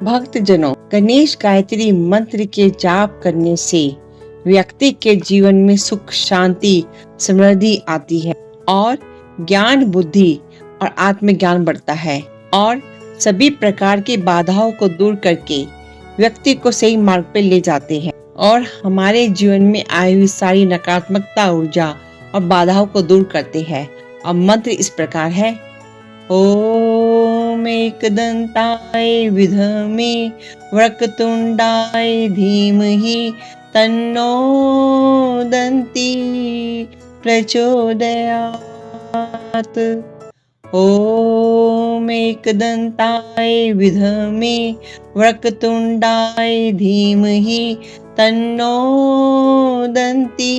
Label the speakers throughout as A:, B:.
A: भक्तजनों, गणेश गायत्री मंत्र के जाप करने से व्यक्ति के जीवन में सुख, शांति, समृद्धि आती है और ज्ञान, बुद्धि और आत्मज्ञान बढ़ता है और सभी प्रकार की बाधाओं को दूर करके व्यक्ति को सही मार्ग पे ले जाते हैं और हमारे जीवन में आई हुई सारी नकारात्मकता, ऊर्जा और बाधाओं को दूर करते हैं। और मंत्र इस प्रकार है: ओम एकदंताय विद्महे वक्रतुंडाय धीमहि तन्नो दन्ती प्रचोदयात्। ओम एकदंताय विद्महे वक्रतुंडाय धीमहि तन्नो दन्ती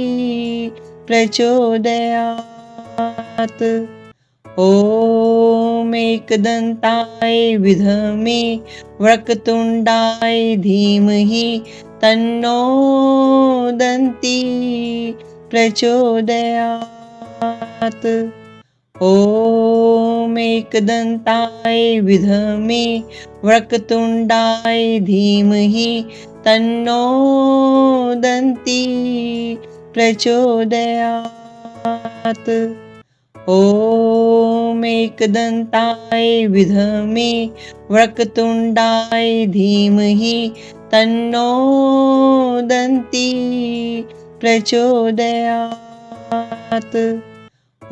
A: प्रचोदयात्। ओम एकदंताय विद्महे वक्रतुंडाय धीमहि तन्नो दन्ती प्रचोदयात्। ओम एकदंताय विद्महे वक्रतुंडाय धीमहि तन्नो दन्ती प्रचोदयात्। ओम एकदंताय विद्महे वक्रतुंडाय धीमहि तन्नो दन्ती प्रचोदयात्।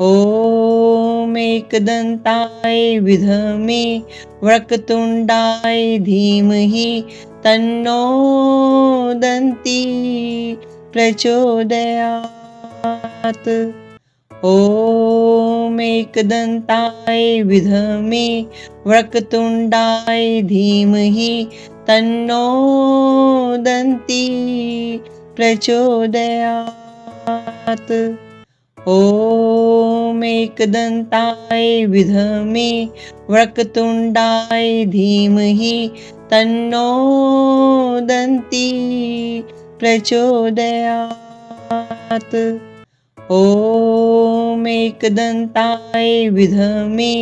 A: ओम एकदंताय विद्महे वक्रतुंडाय धीमहि तन्नो दन्ती प्रचोदयात्। ओम एकदंताय विद्महे वक्रतुंडाय धीमहि तन्नो दन्ती प्रचोदयात्। ओम एकदंताय विद्महे वक्रतुंडाय धीमहि तन्नो दन्ती प्रचोदयात्। ओम एकदंताय विद्महे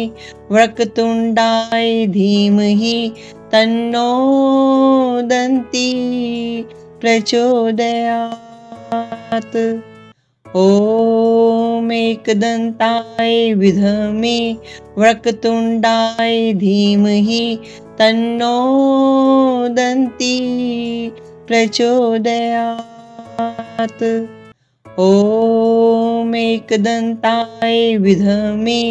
A: वक्रतुंडाय धीमहि तन्नो दन्ती प्रचोदयात्। ओम एकदंताय विद्महे वक्रतुंडाय धीमहि तन्नो दन्ती प्रचोदयात्। ओम एकदंताय विद्महे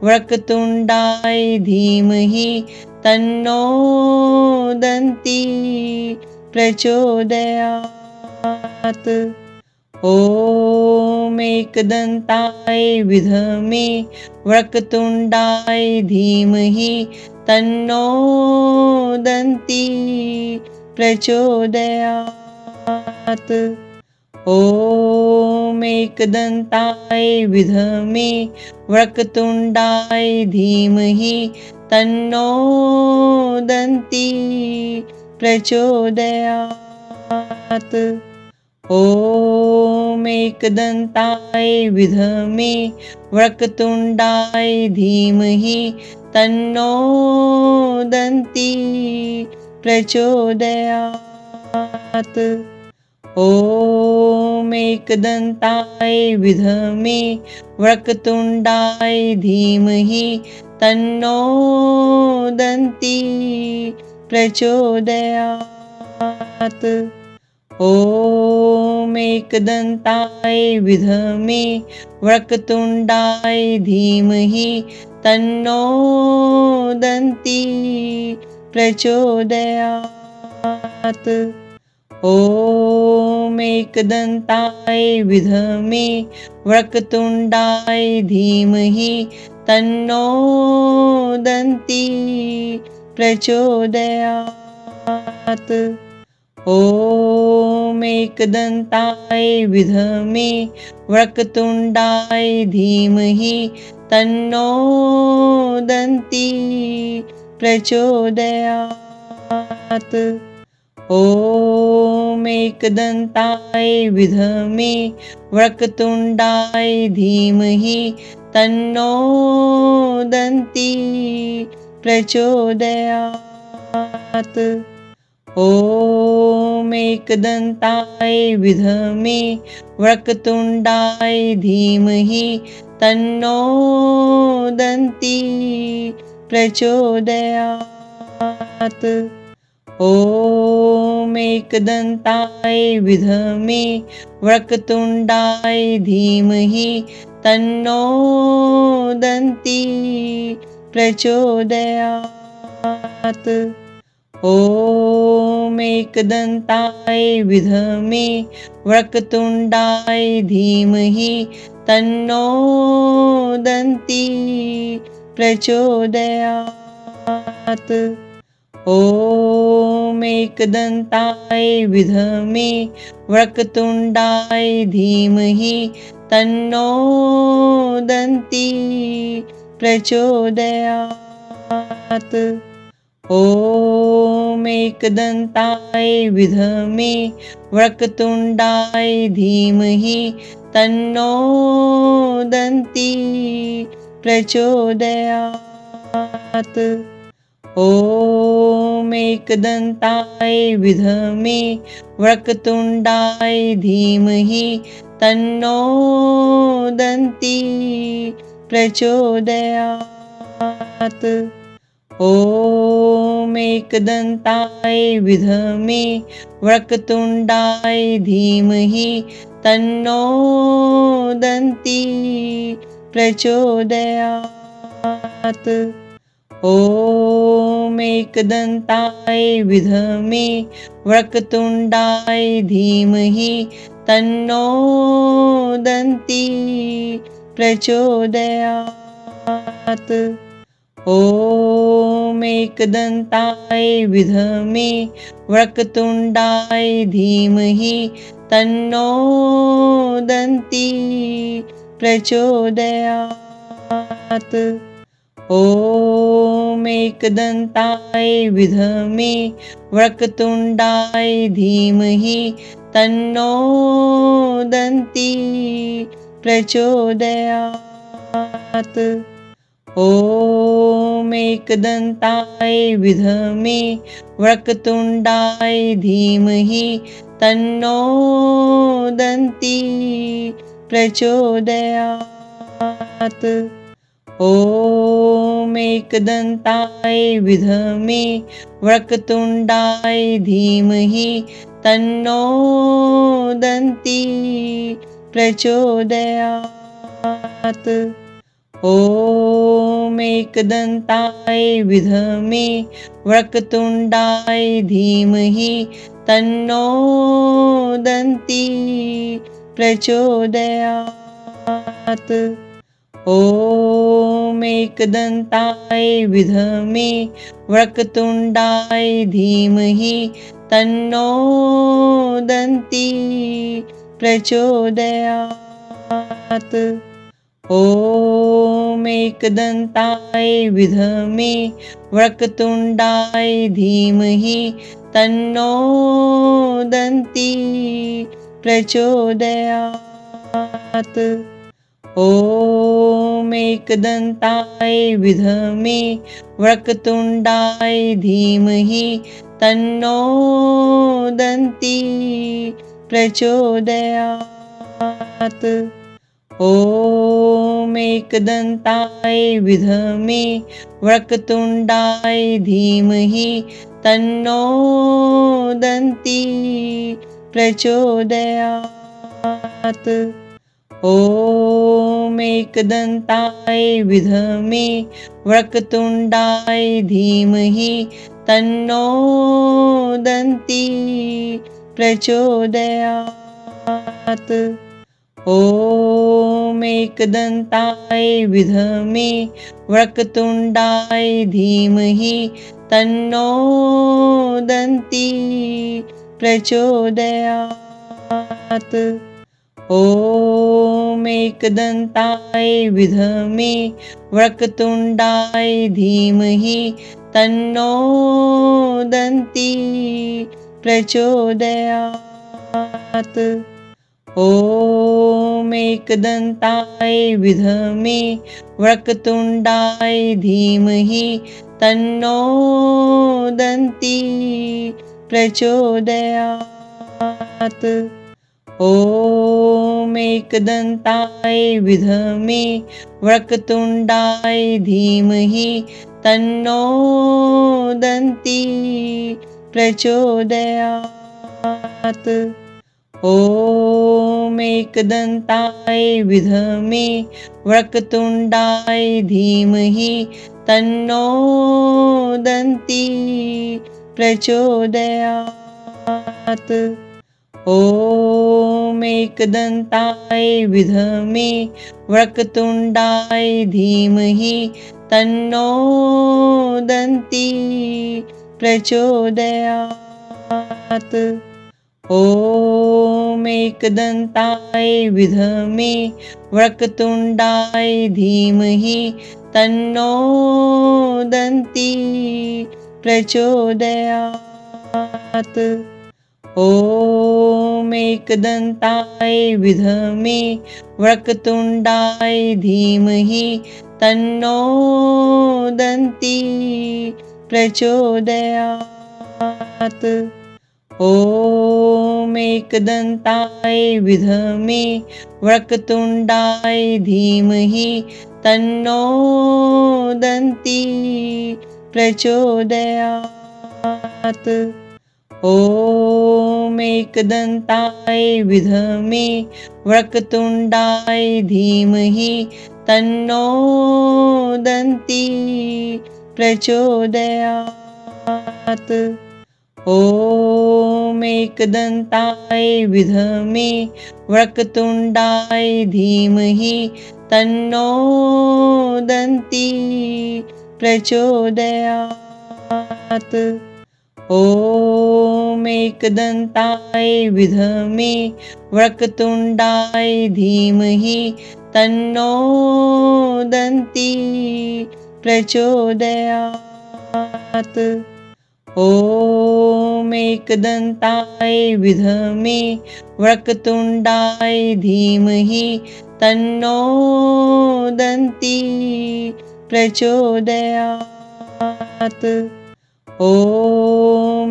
A: वक्रतुंडाय धीमहि तन्नो दन्ती प्रचोदयात्। ओम एकदंताय विद्महे वक्रतुंडाय धीमहि तन्नो दन्ती प्रचोदयात्। ओम एकदंताय विद्महे वक्रतुंडाय धीमहि तन्नो दन्ती प्रचोदयात्। ओम एकदंताय विद्महे वक्रतुंडाय धीमहि तन्नो दन्ती प्रचोदयात्। ओम एकदंताय विद्महे वक्रतुंडाय धीमहि तन्नो दन्ती प्रचोदयात्। ओम एकदंताय विद्महे वक्रतुंडाय धीमहि तन्नो दन्ती प्रचोदयात्। ओम एकदंताय विद्महे वक्रतुंडाय धीमहि तन्नो दन्ती प्रचोदयात्। ओम एकदंताय विद्महे वक्रतुंडाय धीमहि तन्नो दन्ती प्रचोदयात्। ओम एकदंताय विद्महे वक्रतुंडाय धीमहि तन्नो दन्ती प्रचोदयात्। ॐ एकदन्ताय विद्महे वक्रतुण्डाय धीमहि तन्नो दन्ती प्रचोदयात्। ॐ एकदन्ताय विद्महे वक्रतुण्डाय धीमहि तन्नो दन्ती प्रचोदयात्। ॐ एकदन्ताय विद्महे वक्रतुण्डाय धीमहि तन्नो दन्ती प्रचोदयात्। ॐ एकदन्ताय विद्महे वक्रतुण्डाय धीमहि तन्नो दन्ती प्रचोदयात्। ॐ एकदन्ताय विद्महे वक्रतुण्डाय धीमहि तन्नो दन्ती प्रचोदयात्। ॐ एकदन्ताय विद्महे वक्रतुण्डाय धीमहि तन्नो दन्ती प्रचोदयात्। ॐ एकदन्ताय विद्महे वक्रतुण्डाय धीमहि तन्नो दन्ती प्रचोदयात्। ॐ एकदन्ताय विद्महे वक्रतुण्डाय धीमहि तन्नो दन्ती प्रचोदयात्। ॐ एकदन्ताय विद्महे वक्रतुण्डाय धीमहि तन्नो दन्ती प्रचोदयात्। ॐ एकदन्ताय विद्महे वक्रतुण्डाय धीमहि तन्नो दन्ती प्रचोदयात्। ॐ एकदन्ताय विद्महे वक्रतुण्डाय धीमहि तन्नो दन्ती प्रचोदयात्। ॐ एकदन्ताय विद्महे वक्रतुण्डाय धीमहि तन्नो दन्ती प्रचोदयात्। ॐ एकदन्ताय विद्महे वक्रतुण्डाय धीमहि तन्नो दन्ती प्रचोदयात्। ॐ एकदन्ताय विद्महे वक्रतुण्डाय धीमहि तन्नो दन्ती प्रचोदयात्। ॐ एकदन्ताय विद्महे वक्रतुण्डाय धीमहि तन्नो दन्ती प्रचोदयात्। ॐ एकदन्ताय विद्महे वक्रतुण्डाय धीमहि तन्नो दन्ती प्रचोदयात्। ॐ एकदन्ताय विद्महे वक्रतुण्डाय धीमहि तन्नो दन्ती प्रचोदयात्। ॐ एकदन्ताय विद्महे वक्रतुण्डाय धीमहि तन्नो दन्ती प्रचोदयात्। ॐ एकदन्ताय विद्महे वक्रतुण्डाय धीमहि तन्नो दन्ती प्रचोदयात्। ॐ एकदन्ताय विद्महे वक्रतुण्डाय धीमहि तन्नो दन्ती प्रचोदयात्। ॐ एकदन्ताय विद्महे वक्रतुण्डाय धीमहि तन्नो दन्ती प्रचोदयात्। ॐ एकदन्ताय विद्महे वक्रतुण्डाय धीमहि तन्नो दन्ती प्रचोदयात्। ॐ एकदन्ताय विद्महे वक्रतुण्डाय धीमहि तन्नो दन्ती प्रचोदयात्। ॐ एकदन्ताय विद्महे वक्रतुण्डाय धीमहि तन्नो दन्ती प्रचोदयात्। ॐ एकदन्ताय विद्महे वक्रतुण्डाय धीमहि तन्नो दन्ती प्रचोदयात्। ॐ एकदन्ताय विद्महे वक्रतुण्डाय धीमहि तन्नो दन्ती प्रचोदयात्। ॐ एकदन्ताय विद्महे वक्रतुण्डाय धीमहि तन्नो दन्ती प्रचोदयात्। ॐ एकदन्ताय विद्महे वक्रतुण्डाय धीमहि तन्नो दन्ती प्रचोदयात्। ॐ एकदन्ताय विद्महे वक्रतुण्डाय धीमहि तन्नो दन्ती प्रचोदयात्। ॐ एकदन्ताय विद्महे वक्रतुण्डाय धीमहि तन्नो दन्ती प्रचोदयात्। ॐ एकदन्ताय विद्महे वक्रतुण्डाय धीमहि तन्नो दन्ती प्रचोदयात्। ॐ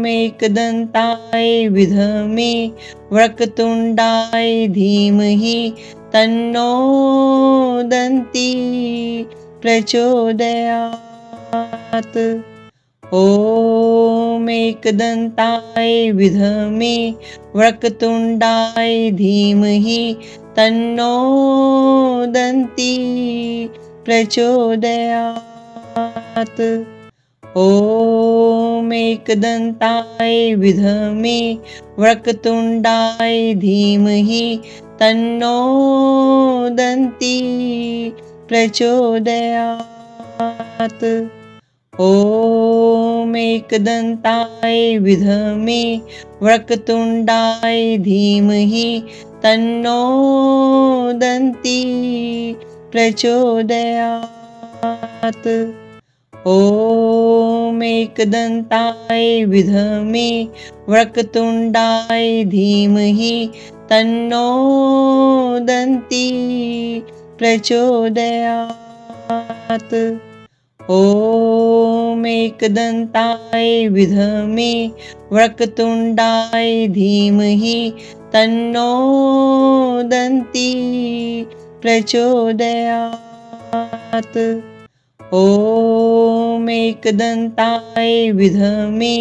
A: एकदन्ताय विद्महे वक्रतुण्डाय धीमहि तन्नो दन्ती प्रचोदयात्। ॐ एकदन्ताय विद्महे वक्रतुण्डाय धीमहि तन्नो दन्ती प्रचोदयात्। ॐ एकदन्ताय विद्महे वक्रतुण्डाय धीमहि तन्नो दन्ती प्रचोदयात्। ॐ एकदन्ताय विद्महे वक्रतुण्डाय धीमहि तन्नो दन्ती प्रचोदयात्। ॐ एकदन्ताय विद्महे वक्रतुण्डाय धीमहि तन्नो दन्ती प्रचोदयात्। ॐ एकदन्ताय विद्महे वक्रतुण्डाय धीमहि तन्नो दन्ती प्रचोदयात्। ॐ एकदन्ताय विद्महे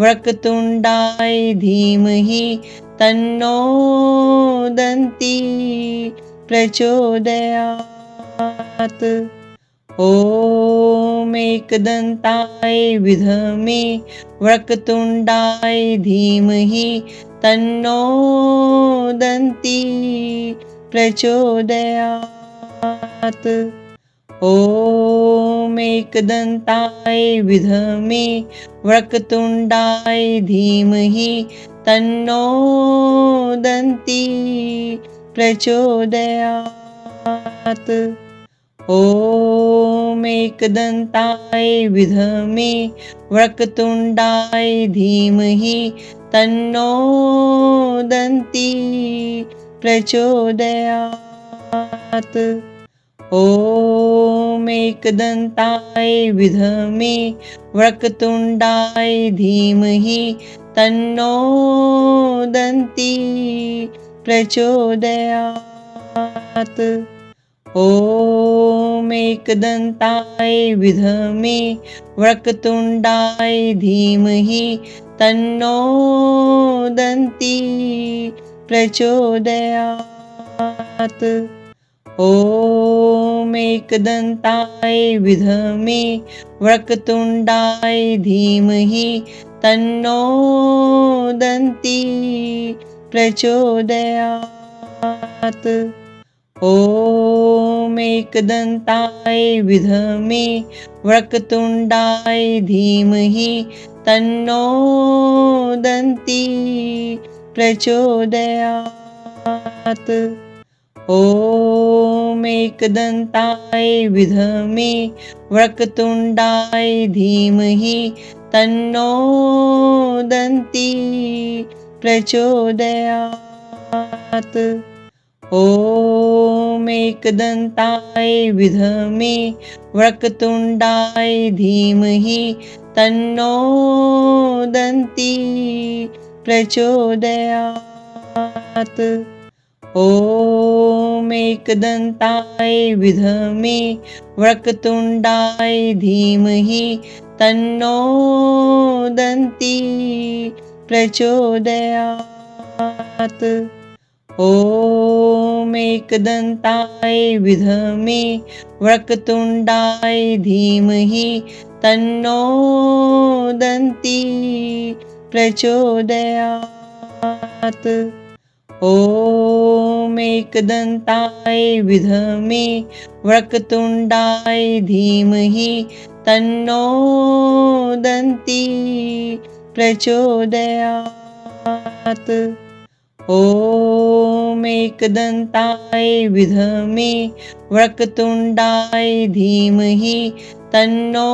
A: वक्रतुण्डाय धीमहि तन्नो दन्ती प्रचोदयात्। ॐ एकदन्ताय विद्महे वक्रतुण्डाय धीमहि तन्नो दन्ती प्रचोदयात्। ॐ एकदन्ताय विद्महे वक्रतुण्डाय धीमहि तन्नो दन्ती प्रचोदयात्। ॐ एकदन्ताय विद्महे वक्रतुण्डाय धीमहि तन्नो दन्ती प्रचोदयात्। ॐ एकदन्ताय विद्महे वक्रतुण्डाय धीमहि तन्नो दन्ती प्रचोदयात्। ॐ एकदन्ताय विद्महे वक्रतुण्डाय धीमहि तन्नो दन्ती प्रचोदयात्। ॐ एकदन्ताय विद्महे वक्रतुण्डाय धीमहि तन्नो दन्ती प्रचोदयात्। ॐ एकदन्ताय विद्महे वक्रतुण्डाय धीमहि तन्नो दन्ती प्रचोदयात्। ॐ एकदन्ताय विद्महे वक्रतुण्डाय धीमहि तन्नो दन्ती प्रचोदयात्। ॐ एकदन्ताय विद्महे वक्रतुण्डाय धीमहि तन्नो दन्ती प्रचोदयात्। ॐ एकदन्ताय विद्महे वक्रतुण्डाय धीमहि तन्नो दन्ती प्रचोदयात्। ॐ एकदन्ताय विद्महे वक्रतुण्डाय धीमहि तन्नो दन्ती प्रचोदयात्। ॐ एकदन्ताय विद्महे वक्रतुण्डाय धीमहि तन्नो दन्ती प्रचोदयात्। ॐ एकदन्ताय विद्महे वक्रतुण्डाय धीमहि तन्नो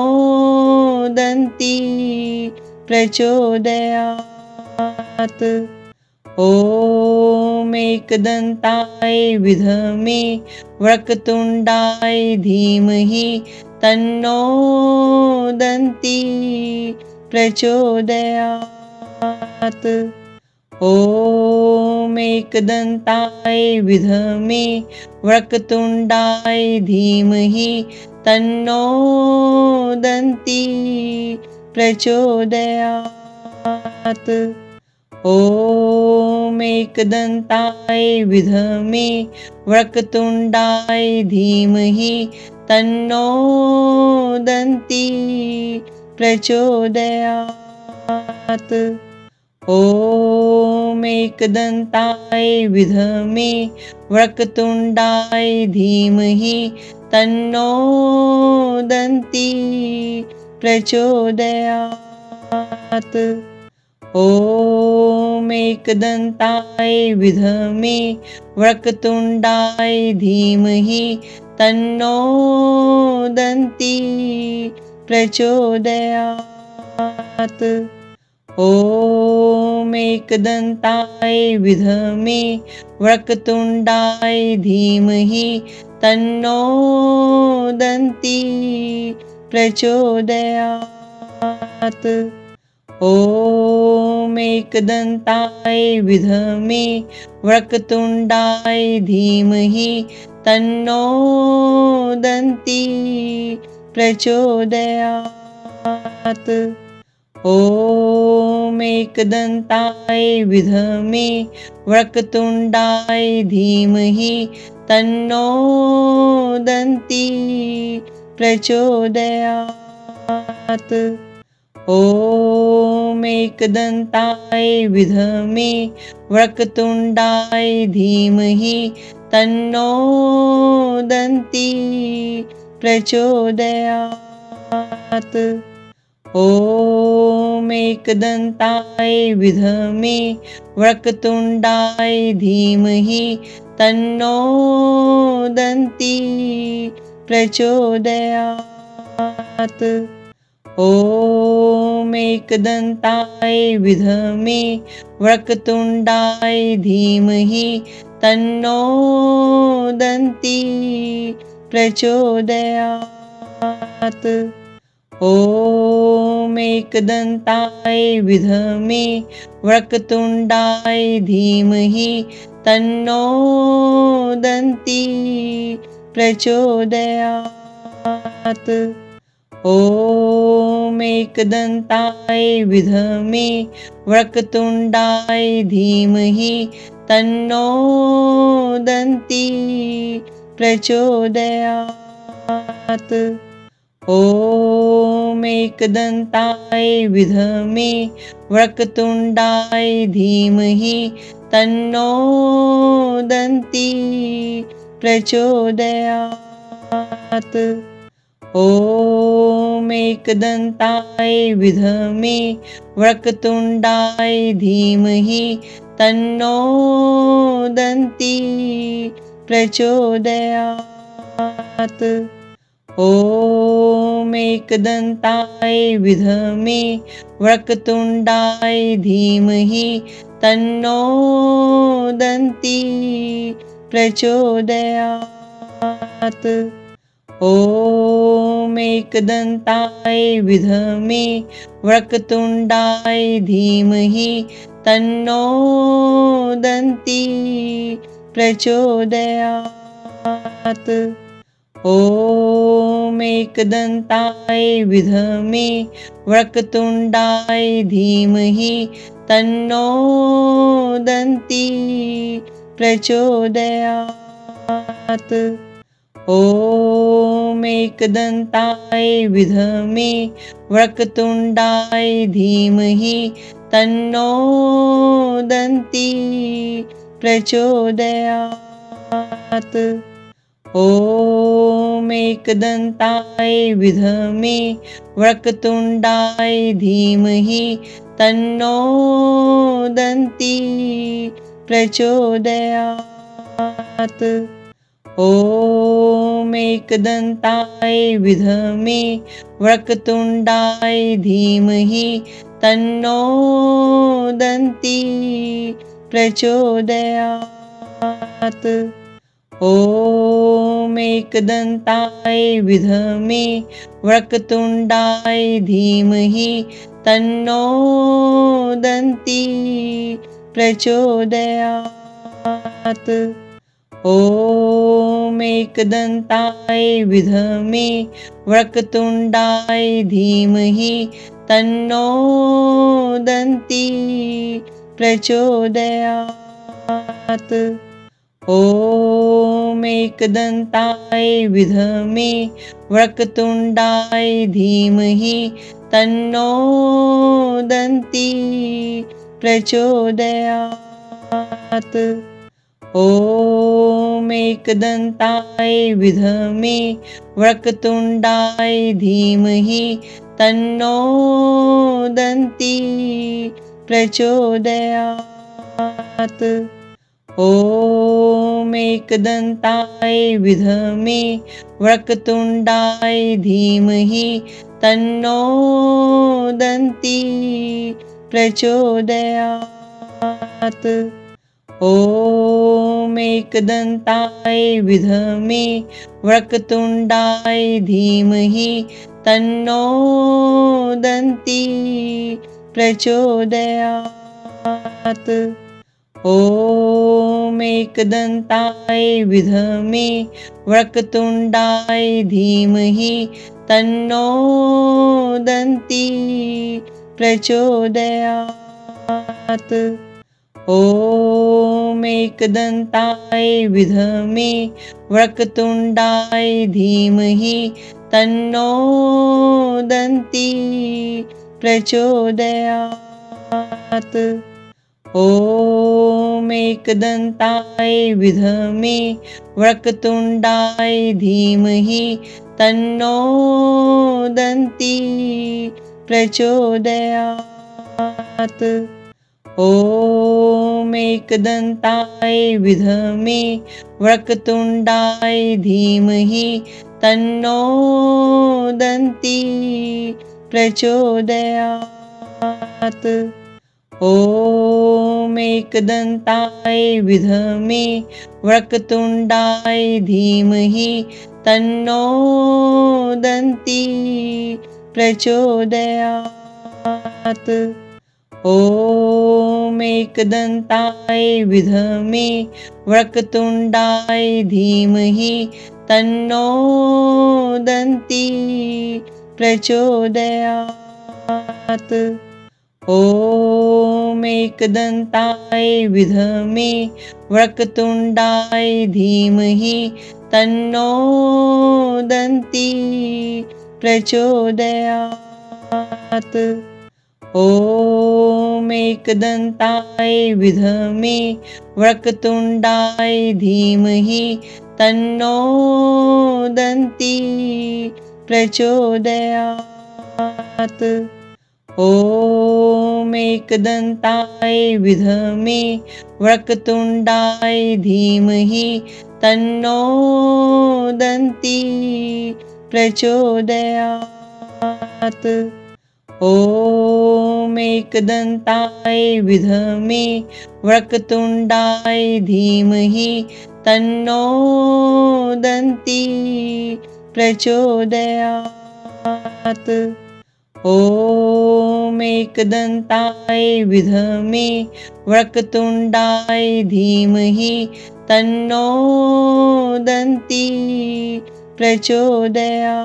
A: दन्ती प्रचोदयात्। ॐ एकदन्ताय विद्महे वक्रतुण्डाय धीमहि तन्नो दन्ती प्रचोदयात्। ॐ एकदन्ताय विद्महे वक्रतुण्डाय धीमहि तन्नो दन्ती प्रचोदयात्। ॐ एकदन्ताय विद्महे वक्रतुण्डाय धीमहि तन्नो दन्ती प्रचोदयात्। ॐ एकदन्ताय विद्महे वक्रतुण्डाय धीमहि तन्नो दन्ती प्रचोदयात्। ॐ एकदन्ताय विद्महे वक्रतुण्डाय धीमहि तन्नो दन्ती प्रचोदयात्। ॐ एकदन्ताय विद्महे वक्रतुण्डाय धीमहि तन्नो दन्ती प्रचोदयात्। ॐ एकदन्ताय विद्महे वक्रतुण्डाय धीमहि तन्नो दन्ती प्रचोदयात्। ॐ एकदन्ताय विद्महे वक्रतुण्डाय धीमहि तन्नो दन्ती प्रचोदयात्। ॐ एकदन्ताय विद्महे वक्रतुण्डाय धीमहि तन्नो दन्ती प्रचोदयात्। ॐ एकदन्ताय विद्महे वक्रतुण्डाय धीमहि तन्नो दन्ती प्रचोदयात्। ॐ एकदन्ताय विद्महे वक्रतुण्डाय धीमहि तन्नो दन्ती प्रचोदयात्। ॐ एकदन्ताय विद्महे वक्रतुण्डाय धीमहि तन्नो दन्ती प्रचोदयात्। ॐ एकदन्ताय विद्महे वक्रतुण्डाय धीमहि तन्नो दन्ती प्रचोदयात्। ॐ एकदन्ताय विद्महे वक्रतुण्डाय धीमहि तन्नो दन्ती प्रचोदयात्। ॐ एकदन्ताय विद्महे वक्रतुण्डाय धीमहि तन्नो दन्ती प्रचोदयात्। ॐ एकदन्ताय विद्महे वक्रतुण्डाय धीमहि तन्नो दन्ती प्रचोदयात्। ॐ एकदन्ताय विद्महे वक्रतुण्डाय धीमहि तन्नो दन्ती प्रचोदयात्। ॐ एकदन्ताय विद्महे वक्रतुण्डाय धीमहि तन्नो दन्ती प्रचोदयात्। ॐ एकदन्ताय विद्महे वक्रतुण्डाय धीमहि तन्नो दन्ती प्रचोदयात्। ॐ एकदन्ताय विद्महे वक्रतुण्डाय धीमहि तन्नो दन्ती प्रचोदयात्। ॐ एकदन्ताय विद्महे वक्रतुण्डाय धीमहि तन्नो दन्ती प्रचोदयात्। ॐ एकदन्ताय विद्महे वक्रतुण्डाय धीमहि तन्नो दन्ती प्रचोदयात्। ॐ एकदन्ताय विद्महे वक्रतुण्डाय धीमहि तन्नो दन्ती प्रचोदयात्। ॐ एकदन्ताय विद्महे वक्रतुण्डाय धीमहि तन्नो दन्ती प्रचोदयात्। ॐ एकदन्ताय विद्महे वक्रतुण्डाय धीमहि तन्नो दन्ती प्रचोदयात्। ॐ एकदन्ताय विद्महे वक्रतुण्डाय धीमहि तन्नो दन्ती प्रचोदयात्। ॐ एकदन्ताय विद्महे वक्रतुण्डाय धीमहि तन्नो दन्ती प्रचोदयात्। ॐ एकदन्ताय विद्महे वक्रतुण्डाय धीमहि तन्नो दन्ती प्रचोदयात्। ॐ एकदन्ताय विद्महे वक्रतुण्डाय धीमहि तन्नो दन्ती प्रचोदयात्। ॐ एकदन्ताय विद्महे वक्रतुण्डाय धीमहि तन्नो दन्ती प्रचोदयात्। ॐ एकदन्ताय विद्महे वक्रतुण्डाय धीमहि तन्नो दन्ती प्रचोदयात्। ॐ एकदन्ताय विद्महे वक्रतुण्डाय धीमहि तन्नो दन्ती प्रचोदयात्। ॐ एकदन्ताय विद्महे वक्रतुण्डाय धीमहि तन्नो दन्ती प्रचोदयात्। ॐ एकदन्ताय विद्महे वक्रतुण्डाय धीमहि तन्नो दन्ती प्रचोदयात्। ॐ एकदन्ताय विद्महे वक्रतुण्डाय धीमहि तन्नो दन्ती प्रचोदयात्। ॐ एकदन्ताय विद्महे वक्रतुण्डाय धीमहि तन्नो दन्ती प्रचोदयात्। ॐ एकदन्ताय विद्महे वक्रतुण्डाय धीमहि तन्नो दन्ती प्रचोदयात्। ॐ एकदन्ताय विद्महे वक्रतुण्डाय धीमहि तन्नो दन्ती प्रचोदयात्।